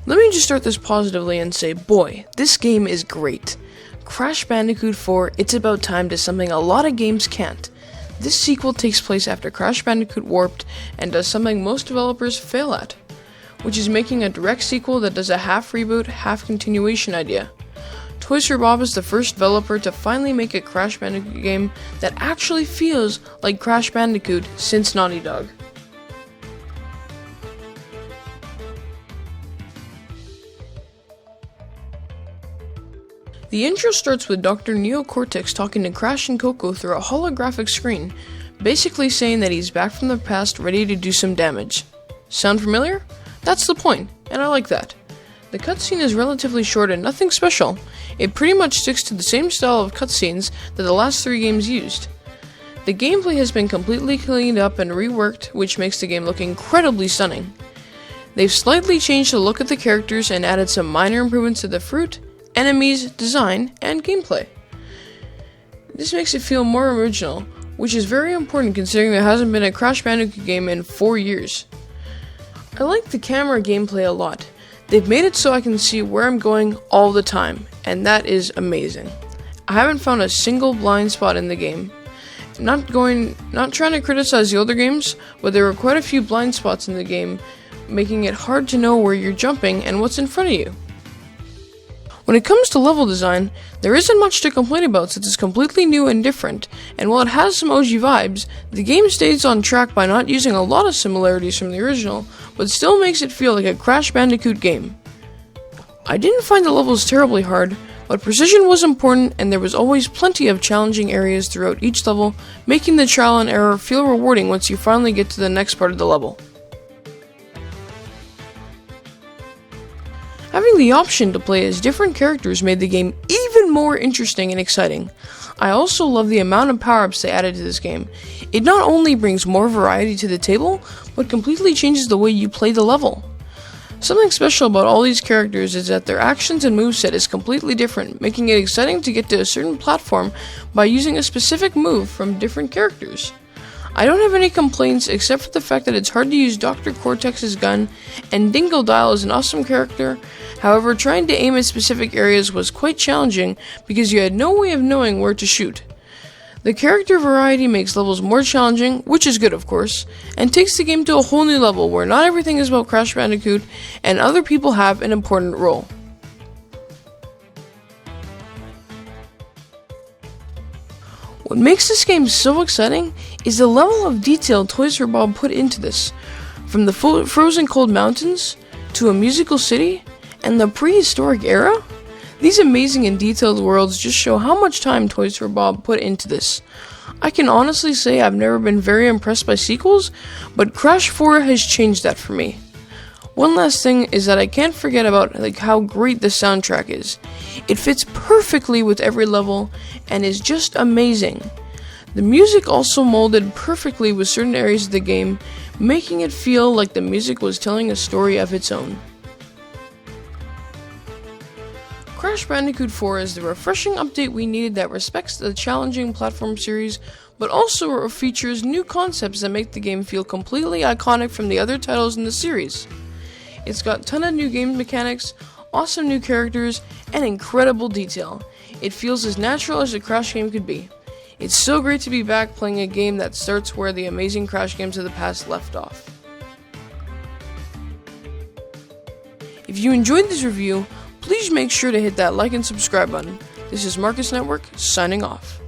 Let me just start this positively and say, boy, this game is great. Crash Bandicoot 4, it's about time to something a lot of games can't. This sequel takes place after Crash Bandicoot Warped and does something most developers fail at, which is making a direct sequel that does a half reboot, half continuation idea. Toys for Bob is the first developer to finally make a Crash Bandicoot game that actually feels like Crash Bandicoot since Naughty Dog. The intro starts with Dr. Neo Cortex talking to Crash and Coco through a holographic screen, basically saying that he's back from the past ready to do some damage. Sound familiar? That's the point, and I like that. The cutscene is relatively short and nothing special. It pretty much sticks to the same style of cutscenes that the last 3 games used. The gameplay has been completely cleaned up and reworked, which makes the game look incredibly stunning. They've slightly changed the look of the characters and added some minor improvements to the fruit, enemies, design, and gameplay. This makes it feel more original, which is very important considering there hasn't been a Crash Bandicoot game in 4 years. I like the camera gameplay a lot. They've made it so I can see where I'm going all the time, and that is amazing. I haven't found a single blind spot in the game. Not trying to criticize the older games, but there were quite a few blind spots in the game, making it hard to know where you're jumping and what's in front of you. When it comes to level design, there isn't much to complain about since it's completely new and different, and while it has some OG vibes, the game stays on track by not using a lot of similarities from the original, but still makes it feel like a Crash Bandicoot game. I didn't find the levels terribly hard, but precision was important and there was always plenty of challenging areas throughout each level, making the trial and error feel rewarding once you finally get to the next part of the level. Having the option to play as different characters made the game even more interesting and exciting. I also love the amount of power-ups they added to this game. It not only brings more variety to the table, but completely changes the way you play the level. Something special about all these characters is that their actions and moveset is completely different, making it exciting to get to a certain platform by using a specific move from different characters. I don't have any complaints except for the fact that it's hard to use Dr. Cortex's gun, and Dingodile is an awesome character. However, trying to aim at specific areas was quite challenging because you had no way of knowing where to shoot. The character variety makes levels more challenging, which is good of course, and takes the game to a whole new level where not everything is about Crash Bandicoot and other people have an important role. What makes this game so exciting is the level of detail Toys for Bob put into this, from the frozen cold mountains, to a musical city, and the prehistoric era. These amazing and detailed worlds just show how much time Toys for Bob put into this. I can honestly say I've never been very impressed by sequels, but Crash 4 has changed that for me. One last thing is that I can't forget about how great the soundtrack is. It fits perfectly with every level and is just amazing. The music also molded perfectly with certain areas of the game, making it feel like the music was telling a story of its own. Crash Bandicoot 4 is the refreshing update we needed that respects the challenging platform series, but also features new concepts that make the game feel completely iconic from the other titles in the series. It's got a ton of new game mechanics, awesome new characters, and incredible detail. It feels as natural as a Crash game could be. It's so great to be back playing a game that starts where the amazing Crash games of the past left off. If you enjoyed this review, please make sure to hit that like and subscribe button. This is Marcus Network, signing off.